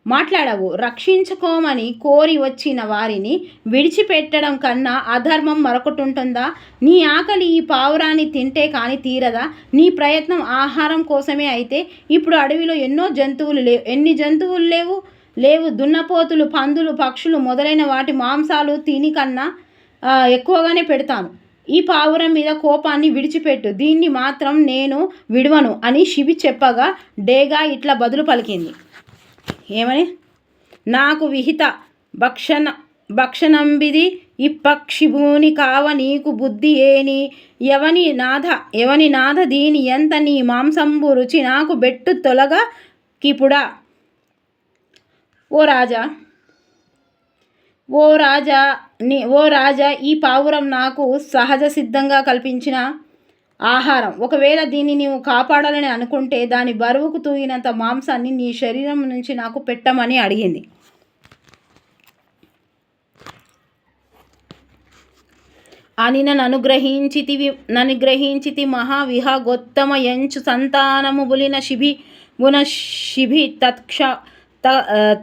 A: మాట్లాడవు. రక్షించుకోమని కోరి వచ్చిన వారిని విడిచిపెట్టడం కన్నా అధర్మం మరొకటి ఉంటుందా? నీ ఆకలి ఈ పావురాన్ని తింటే కానీ తీరదా? నీ ప్రయత్నం ఆహారం కోసమే అయితే ఇప్పుడు అడవిలో ఎన్ని జంతువులు లేవు. దున్నపోతులు, పందులు, పక్షులు మొదలైన వాటి మాంసాలు తిని కన్నా ఎక్కువగానే పెడతాను. ఈ పావురం మీద కోపాన్ని విడిచిపెట్టు, దీన్ని మాత్రం నేను విడవను అని శిబి చెప్పగా డేగా ఇట్లా బదులు పలికింది. ఏమని? నాకు విహిత భక్షణంబిది ఇప్పక్షిభూని కావ నీకు బుద్ధి ఏని ఎవని నాథ దీని ఎంత నీ మాంసంబు రుచి నాకు బెట్టు తొలగా కిపుడా. ఓ రాజా ఓ రాజా ఈ పావురం నాకు సహజ సిద్ధంగా కల్పించిన ఆహారం. ఒకవేళ దీన్ని నీవు కాపాడాలని అనుకుంటే దాని బరువుకు తూగినంత మాంసాన్ని నీ శరీరం నుంచి నాకు పెట్టమని అడిగింది. అని ననుగ్రహించితి మహావిహగోత్తమ యంచు సంతానము బులిన శిభి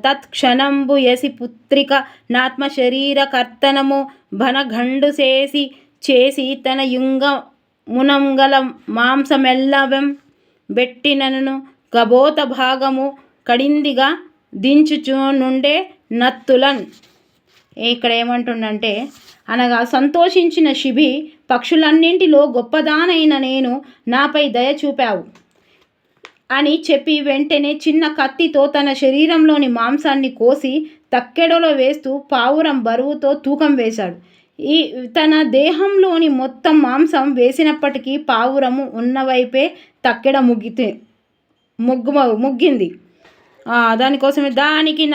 A: తత్క్షణంబు యసి పుత్రిక నాత్మ శరీర కర్తనము భనఘండు చేసి తన యుంగ మునంగల మాంసమెల్లవం బెట్టినను కబోత భాగము కడిందిగా దించుచు నుండే నత్తులన్. ఇక్కడ ఏమంటుండంటే, అనగా సంతోషించిన శిబి, పక్షులన్నింటిలో గొప్పదానైన నేను నాపై దయ చూపావు అని చెప్పి వెంటనే చిన్న కత్తితో తన శరీరంలోని మాంసాన్ని కోసి తక్కెడలో వేస్తూ పావురం బరువుతో తూకం వేశాడు. తన దేహంలోని మొత్తం మాంసం వేసినప్పటికీ పావురము ఉన్నవైపే తక్కెడ ముగ్గింది. దానికోసమే దానికి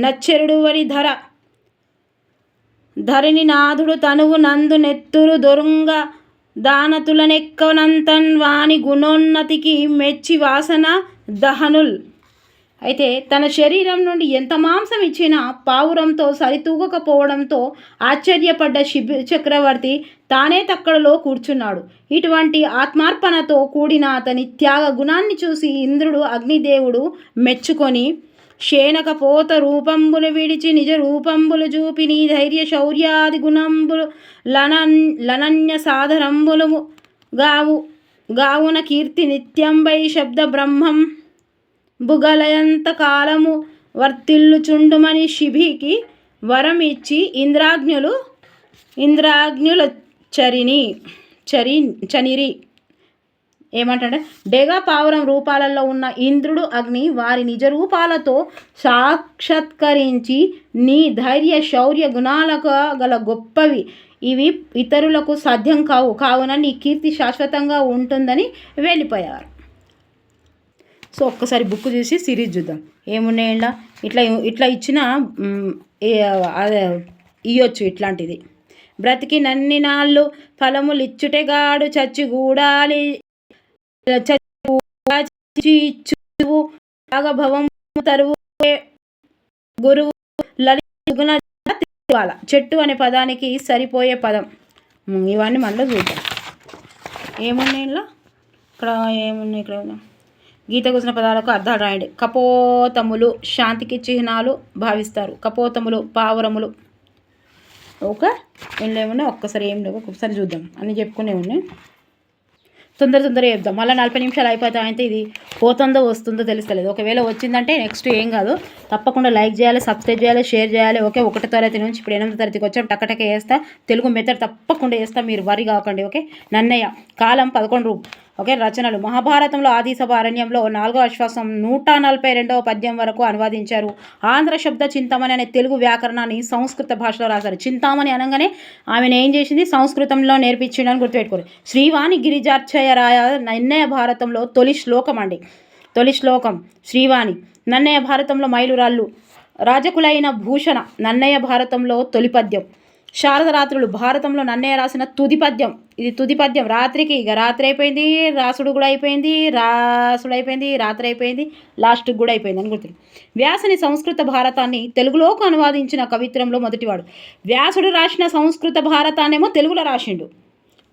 A: నచ్చెరుడు వరి ధరణి నాథుడు తనువు నందు నెత్తురు దొరుంగ దానతులనెక్కనంతన్ వాని గుణోన్నతికి మెచ్చి వాసన దహనుల్. అయితే తన శరీరం నుండి ఎంత మాంసం ఇచ్చినా పావురంతో సరితూగకపోవడంతో ఆశ్చర్యపడ్డ శిబి చక్రవర్తి తానే తక్కడలో కూర్చున్నాడు. ఇటువంటి ఆత్మార్పణతో కూడిన అతని త్యాగ గుణాన్ని చూసి ఇంద్రుడు అగ్నిదేవుడు మెచ్చుకొని, శేనకపోత రూపంబులు విడిచి నిజ రూపంబులు చూపి నీ ధైర్య శౌర్యాది గుణంబులు లనన్య సాధరంబులు గావున కీర్తి నిత్యంబై శబ్ద బ్రహ్మం బుగలయంత కాలము వర్తిల్లుచుండుమని శిబికి వరం ఇచ్చి ఇంద్రాగ్నుల చనిరి. ఏమంటే డేగా పావురం రూపాలలో ఉన్న ఇంద్రుడు అగ్ని వారి నిజ రూపాలతో సాక్షాత్కరించి నీ ధైర్య శౌర్య గుణాలకు గల గొప్పవి ఇవి ఇతరులకు సాధ్యం కావున నీ కీర్తి శాశ్వతంగా ఉంటుందని వెళ్ళిపోయారు. సో ఒక్కసారి బుక్ చూసి సిరీస్ చూద్దాం ఏమున్నాయి. ఇట్లా ఇచ్చిన ఇయ్యొచ్చు ఇట్లాంటిది. బ్రతికి నన్ని నాళ్ళు ఫలములు ఇచ్చుటెగాడు చచ్చిగూడాలి భవం తరువు గురువు లలిగుణ చెట్టు అనే పదానికి సరిపోయే పదం. ఇవన్నీ మనలో చూద్దాం ఏమున్నాయి. ఇక్కడ ఏమున్నాయి, ఇక్కడ గీత కూసిన పదాలకు అర్థాలు రాయండి. కపోతములు శాంతికి చిహ్నాలు భావిస్తారు. కపోతములు పావురములు. ఓకే, ఏం లేవున్నాయి ఒక్కసారి ఏం లేవు ఒక్కసారి చూద్దాం. అన్నీ చెప్పుకునే ఉన్నాయి. తొందరగా చెప్దాం. మళ్ళీ 40 నిమిషాలు అయిపోతాం. అయితే ఇది పోతుందో వస్తుందో తెలుస్తలేదు. ఒకవేళ వచ్చిందంటే నెక్స్ట్ ఏం కాదు, తప్పకుండా లైక్ చేయాలి, సబ్స్క్రైబ్ చేయాలి, షేర్ చేయాలి. ఓకే, 1వ తరగతి నుంచి ఇప్పుడు 8వ తరగతికి వచ్చాం. టక్కటక్క వేస్తా, తెలుగు మెథడ్ తప్పకుండా వేస్తా, మీరు వరి కాకండి. ఓకే, నన్నయ్య కాలం 11 ఓకే. రచనలు మహాభారతంలో ఆదిసభ అరణ్యంలో 4వ అశ్వాసం 142వ పద్యం వరకు అనువాదించారు. ఆంధ్ర శబ్ద చింతామణి అనే తెలుగు వ్యాకరణాన్ని సంస్కృత భాషలో రాశారు. చింతామణి అనగానే ఆమెను ఏం చేసింది, సంస్కృతంలో నేర్పించిండని గుర్తుపెట్టుకోరు. శ్రీవాణి గిరిజార్చయరాయ నన్నయ్య భారతంలో తొలి శ్లోకం శ్రీవాణి. నన్నయ్య భారతంలో మైలురాళ్ళు. రాజకులైన భూషణ నన్నయ్య భారతంలో తొలి పద్యం. శారదరాత్రులు భారతంలో నన్నయ్య రాసిన తుది పద్యం. ఇది తుది పద్యం. రాత్రికి ఇక రాత్రి అయిపోయింది, రాసుడు కూడా అయిపోయింది, రాత్రి అయిపోయింది, లాస్ట్కి కూడా అయిపోయింది అని గుర్తు. వ్యాసుని సంస్కృత భారతాన్ని తెలుగులోకి అనువాదించిన కవిత్రంలో మొదటివాడు. వ్యాసుడు రాసిన సంస్కృత భారతాన్నేమో తెలుగులో రాసిండు,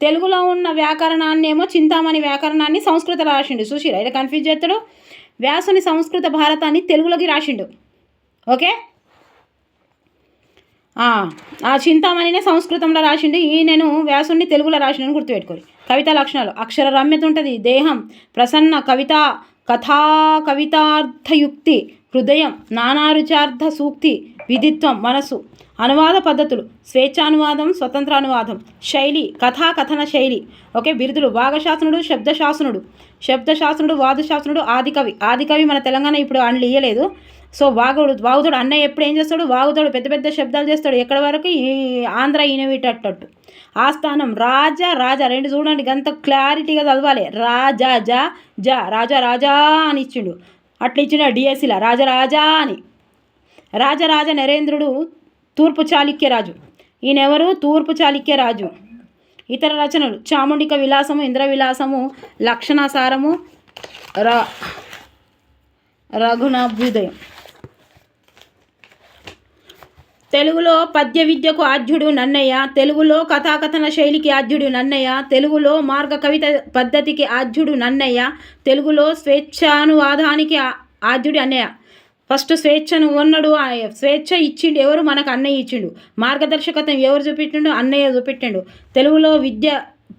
A: తెలుగులో ఉన్న వ్యాకరణాన్నేమో చింతామణి వ్యాకరణాన్ని సంస్కృత రాసిండు. చూసిరా ఇలా కన్ఫ్యూజ్ చేస్తాడు. వ్యాసుని సంస్కృత భారతాన్ని తెలుగులోకి రాసిండు. ఓకే, ఆ చింతామణినే సంస్కృతంలో రాసిండు, ఈయనను వ్యాసుని తెలుగులో రాసిండని గుర్తుపెట్టుకోరు. కవితా లక్షణాలు అక్షర రమ్యత ఉంటుంది, దేహం ప్రసన్న, కవితార్థయుక్తి, హృదయం, నానారుచార్థ సూక్తి, విధిత్వం, మనస్సు. అనువాద పద్ధతులు స్వేచ్ఛానువాదం, స్వతంత్రానువాదం. శైలి కథన శైలి. ఓకే, బిరుదులు భాగశాసనుడు, శబ్దశాసనుడు, వాదుశాసనుడు, ఆదికవి మన తెలంగాణ ఇప్పుడు అండ్లు ఇయ్యలేదు. సో వాగుతాడు అన్నయ్య ఎప్పుడు ఏం చేస్తాడు, వాగుతాడు, పెద్ద పెద్ద శబ్దాలు చేస్తాడు, ఎక్కడి వరకు ఈ ఆంధ్ర ఈనవిటట్టు. ఆస్థానం రాజా రాజా, రెండు చూడండి గంత క్లారిటీగా చదవాలి. రాజా జా జా, రాజా రాజా అని ఇచ్చిండు, అట్లా ఇచ్చిన డిఎస్సిలా రాజా అని. రాజరాజ నరేంద్రుడు తూర్పు చాళుక్యరాజు. ఈయనెవరు? తూర్పు చాళుక్యరాజు. ఇతర రచనలు చాముండిక విలాసము, ఇంద్ర విలాసము, లక్షణసారము, రఘునాభ్యుదయం. తెలుగులో పద్య విద్యకు ఆద్యుడు నన్నయ్య, తెలుగులో కథాకథన శైలికి ఆద్యుడు నన్నయ్య, తెలుగులో మార్గ కవిత పద్ధతికి ఆద్యుడు నన్నయ్య, తెలుగులో స్వేచ్ఛానువాదానికి ఆద్యుడు అన్నయ్య. ఫస్ట్ స్వేచ్ఛను ఉన్నాడు, స్వేచ్ఛ ఇచ్చిండు ఎవరు? మనకు అన్నయ్య ఇచ్చిండు. మార్గదర్శకత్వం ఎవరు చూపెట్టిండు? అన్నయ్య చూపెట్టిండు. తెలుగులో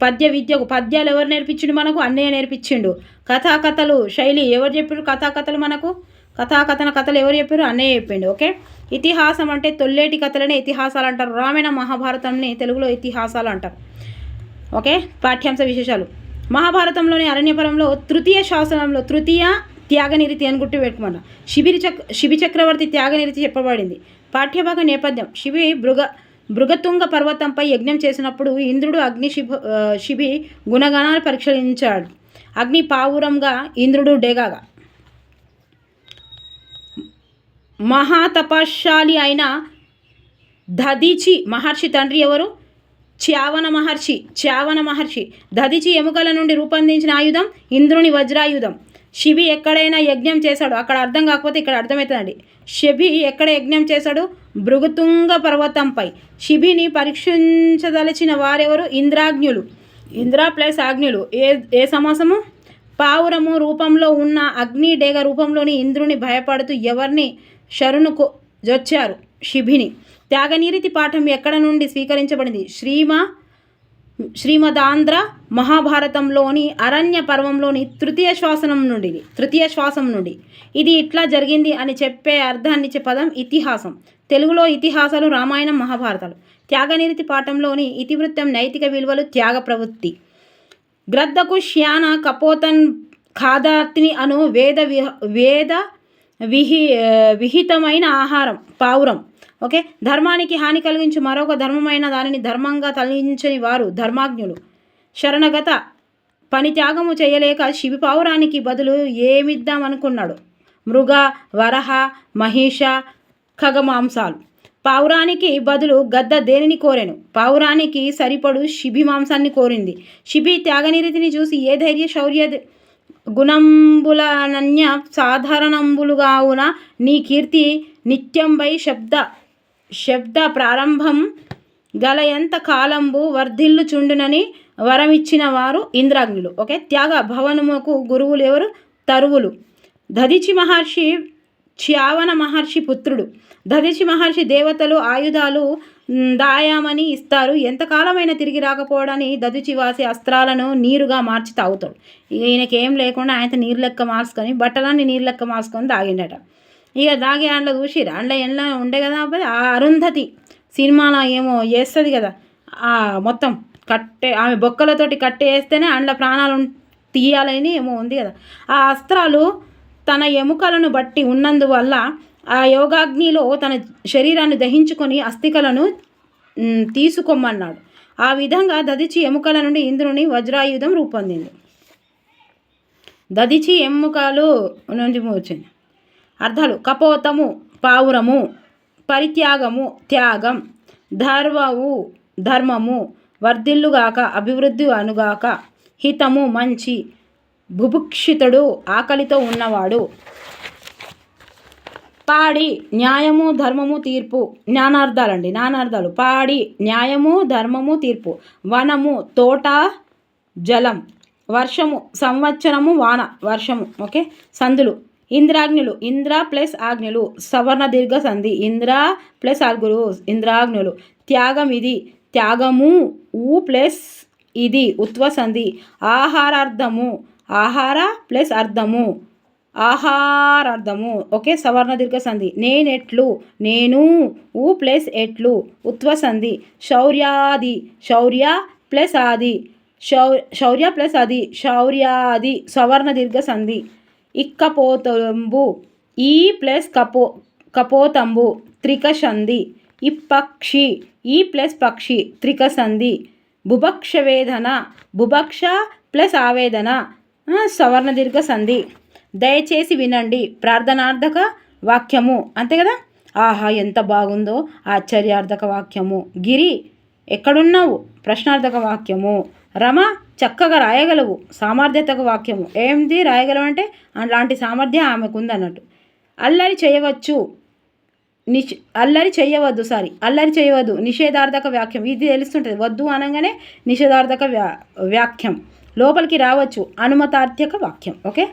A: పద్య విద్యకు పద్యాలు ఎవరు నేర్పించిండు? మనకు అన్నయ్య నేర్పించిండు. కథాకథలు శైలి ఎవరు చెప్పారు? కథాకథలు మనకు కథాకథన కథలు ఎవరు చెప్పారు? అన్నయ్య చెప్పిండు. ఓకే. ఇతిహాసం అంటే తొల్లేటి కథలనే ఇతిహాసాలు అంటారు. రామాయణ మహాభారతంని తెలుగులో ఇతిహాసాలు అంటారు. ఓకే. పాఠ్యాంశ విశేషాలు. మహాభారతంలోని అరణ్యపరంలో తృతీయ శాసనంలో తృతీయ త్యాగనిరతి అని గుర్తుపెట్టుకున్నా. శిబి చక్రవర్తి త్యాగనిరతి చెప్పబడింది. పాఠ్యభాగ నేపథ్యం. భృగతుంగ పర్వతంపై యజ్ఞం చేసినప్పుడు ఇంద్రుడు శిబి గుణగణాలు పరిశీలించాడు. అగ్ని పావురంగా, ఇంద్రుడు డేగాగా. మహాతపశాలి అయిన దధీచి మహర్షి తండ్రి ఎవరు? చ్యావన మహర్షి. దధీచి ఎముకల నుండి రూపొందించిన ఆయుధం ఇంద్రుని వజ్రాయుధం. శిబి ఎక్కడైనా యజ్ఞం చేశాడు, అక్కడ అర్థం కాకపోతే ఇక్కడ అర్థమవుతుందండి. శిబి ఎక్కడ యజ్ఞం చేశాడు? భృగుతుంగ పర్వతంపై. శిబిని పరీక్షించదలిచిన వారెవరు? ఇంద్రాగ్నులు. ఇంద్ర ప్లస్ ఆగ్నులు ఏ సమాసము? పావురము రూపంలో ఉన్న అగ్ని డేగ రూపంలోని ఇంద్రుని భయపడుతూ ఎవరిని శరణుకు జొచ్చారు? శిబిని. త్యాగనిరతి పాఠం ఎక్కడ నుండి స్వీకరించబడింది? శ్రీమదాంధ్ర మహాభారతంలోని అరణ్య పర్వంలోని తృతీయ శ్వాసం నుండి. ఇది ఇట్లా జరిగింది అని చెప్పే అర్థాన్నిచ్చే పదం ఇతిహాసం. తెలుగులో ఇతిహాసాలు రామాయణం, మహాభారతాలు. త్యాగనిరతి పాఠంలోని ఇతివృత్తం నైతిక విలువలు, త్యాగ ప్రవృత్తి. గ్రద్దకు శ్యాన కపోతన్ ఖాదాత్ని అను వేద విహితమైన ఆహారం పావురం. ఓకే. ధర్మానికి హాని కలిగించి మరొక ధర్మమైన దానిని ధర్మంగా తలించని వారు ధర్మాజ్ఞులు. శరణగత పని త్యాగము చేయలేక శిబి పావురానికి బదులు ఏమిద్దామనుకున్నాడు? మృగ, వరహ, మహిష, ఖగమాంసాలు. పావురానికి బదులు గద్ద దేనిని కోరెను? పావురానికి సరిపడు శిబి మాంసాన్ని కోరింది. శిబి త్యాగనిరతిని చూసి ఏ ధైర్య శౌర్య గుణంబులనన్య సాధారణంబులుగావున నీ కీర్తి నిత్యంబై శబ్ద ప్రారంభం గలయంత కాలంబు వర్ధిల్లుచుండునని వరమిచ్చిన వారు ఇంద్రాగ్నులు. ఓకే. త్యాగ భవనముకు గురువులు ఎవరు? తరువులు. దధీచి మహర్షి చ్యావన మహర్షి పుత్రుడు. దధీచి మహర్షి దేవతలు ఆయుధాలు దాయామని ఇస్తారు, ఎంతకాలమైనా తిరిగి రాకపోవడాన్ని దధీచి వాసి అస్త్రాలను నీరుగా మార్చి తాగుతాడు. ఈయనకేం లేకుండా ఆయన నీరు లెక్క మార్చుకొని బట్టలన్నీ నీరు లెక్క మార్చుకొని తాగిండట. ఇక దాగి అందులో చూసిరా, అందులో ఎండ్లో ఉండే కదా అబ్బాయి ఆ అరుంధతి సినిమాలో ఏమో చేస్తుంది కదా, మొత్తం కట్టే ఆమె బొక్కలతోటి కట్టేస్తేనే అందులో ప్రాణాలు తీయాలని ఏమో ఉంది కదా. ఆ అస్త్రాలు తన ఎముకలను బట్టి ఉన్నందువల్ల ఆ యోగాగ్నిలో తన శరీరాన్ని దహించుకొని అస్థికలను తీసుకోమన్నాడు. ఆ విధంగా దధీచి ఎముకల నుండి ఇంద్రుని వజ్రాయుధం రూపొందింది. దధీచి ఎముకలు నుండి వచ్చింది. అర్థాలు: కపోతము పావురము, పరిత్యాగము త్యాగం, ధర్మము వర్ధిల్లుగాక అభివృద్ధి అనుగాక, హితము మంచి, బుభుక్షితుడు ఆకలితో ఉన్నవాడు, పాడి న్యాయము ధర్మము తీర్పు. జ్ఞానార్థాలు పాడి న్యాయము ధర్మము తీర్పు, వనము తోట జలం, వర్షము సంవత్సరము వాన వర్షము. ఓకే. సందులు: ఇంద్రాగ్నులు, ఇంద్ర ప్లస్ ఆజ్ఞులు, సవర్ణ దీర్ఘ సంధి, ఇంద్ర ప్లస్ ఆజ్ఞులు ఇంద్రాగ్నులు. త్యాగం ఇది, త్యాగము ఊ ప్లస్ ఇది ఉత్వ సంధి. ఆహారార్థము, ఆహార ప్లస్ అర్థము ఆహారార్థము. ఓకే. సవర్ణ దీర్ఘ సంధి. నేనెట్లు, నేను ఊ ప్లస్ ఎట్లు ఉత్వ సంధి. శౌర్యాది, శౌర్య ప్లస్ ఆది శౌర్యాది సవర్ణ దీర్ఘ సంధి. ఇక్కపోతంబు, ఈ ప్లస్ కపోతంబు త్రిక సంధి. ఇప్పక్షి ఈ ప్లస్ పక్షి త్రిక సంధి. బుభక్ష వేదన బుభక్ష ప్లస్ ఆవేదన సవర్ణ దీర్ఘ సంధి. దయచేసి వినండి ప్రార్థనార్థక వాక్యము. అంతే కదా. ఆహా ఎంత బాగుందో ఆశ్చర్యార్థక వాక్యము. గిరి ఎక్కడున్నావు ప్రశ్నార్థక వాక్యము. రమ చక్కగా రాయగలవు సామర్థ్యతక వాక్యము. ఏంది రాయగలవు అంటే అలాంటి సామర్థ్యం ఆమెకు ఉందన్నట్టు. అల్లరి చేయవచ్చు అల్లరి చేయవద్దు నిషేధార్థక వాక్యం. ఇది తెలుస్తుంటుంది. వద్దు అనగానే నిషేధార్థక వాక్యం. లోపలికి రావచ్చు అనుమతార్థక వాక్యం. ఓకే,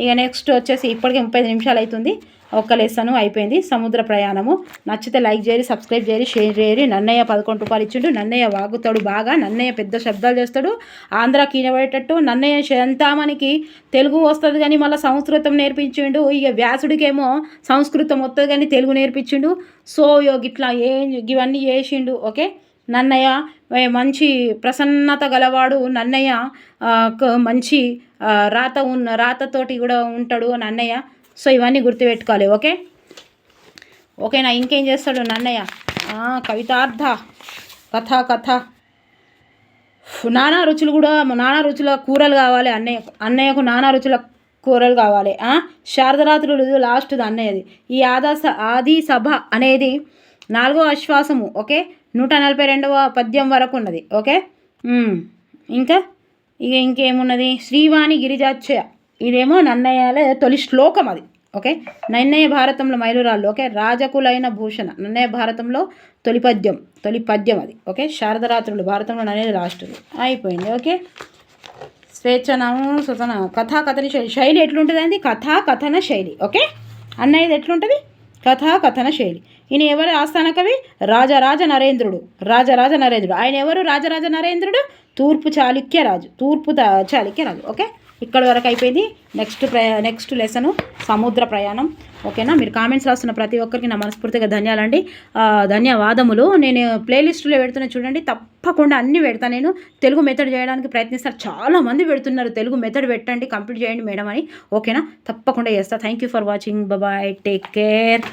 A: ఇక నెక్స్ట్ వచ్చేసి ఇప్పటికే 35 నిమిషాలు అవుతుంది. ఒక్క లెసను అయిపోయింది. సముద్ర ప్రయాణము. నచ్చితే లైక్ చేయరి, సబ్స్క్రైబ్ చేయరి, షేర్ చేయరి. నన్నయ్య 11 రూపాయలు ఇచ్చిండు. నన్నయ్య వాగుతాడు బాగా. నన్నయ్య పెద్ద శబ్దాలు చేస్తాడు. ఆంధ్రాకి వినబడేటట్టు. నన్నయ్య శంతామనికి తెలుగు వస్తుంది కానీ మళ్ళీ సంస్కృతం నేర్పించిండు. ఇక వ్యాసుడికేమో సంస్కృతం వస్తుంది కానీ తెలుగు నేర్పించిండు. సో ఇట్లా ఇవన్నీ చేసిండు. ఓకే, నన్నయ్య మంచి ప్రసన్నత గలవాడు. నన్నయ్య మంచి రాతతోటి కూడా ఉంటాడు నన్నయ్య. సో ఇవన్నీ గుర్తుపెట్టుకోవాలి. ఓకేనా. ఇంకేం చేస్తాడు నన్నయ్య? కవితార్థ కథ నానా రుచుల కూరలు కావాలి అన్నయ్యకు నానా రుచుల కూరలు కావాలి. శారదరాత్రులు లాస్ట్ది అన్నయ్యది. ఈ ఆది సభ అనేది 4వ ఆశ్వాసము. ఓకే, 142వ పద్యం వరకు ఉన్నది. ఓకే, ఇంకేమున్నది? శ్రీవాణి గిరిజాక్షయ. ఇదేమో నన్నయ్యలే తొలి శ్లోకం అది. ఓకే, నన్నయ్య భారతంలో మైలురాళ్ళు. ఓకే, రాజకులైన భూషణ నన్నయ్య భారతంలో తొలి పద్యం అది. ఓకే, శారదరాత్రులు భారతంలో నన్నయ్య లాస్ట్ అయిపోయింది. ఓకే, స్వేచ్ఛనము సుతన కథన శైలి ఎట్లుంటుంది అండి? కథన శైలి. ఓకే, అన్నయ్యది ఎట్లుంటుంది? కథన శైలి. ఈయన ఎవరు ఆస్థాన కవి? రాజరాజ నరేంద్రుడు. ఆయన ఎవరు? రాజరాజ నరేంద్రుడు తూర్పు చాళుక్య రాజు. ఓకే, ఇక్కడ వరకు అయిపోయింది. నెక్స్ట్ లెసను సముద్ర ప్రయాణం. ఓకేనా. మీరు కామెంట్స్ రాస్తున్న ప్రతి ఒక్కరికి నా మనస్ఫూర్తిగా ధన్యవాదములు. నేను ప్లేలిస్టులో పెడుతున్నా చూడండి. తప్పకుండా అన్నీ పెడతాను. నేను తెలుగు మెథడ్ చేయడానికి ప్రయత్నిస్తాను. చాలామంది పెడుతున్నారు తెలుగు మెథడ్ పెట్టండి, కంప్లీట్ చేయండి మేడం అని. ఓకేనా, తప్పకుండా చేస్తా. Thank you for watching. Bye, take care.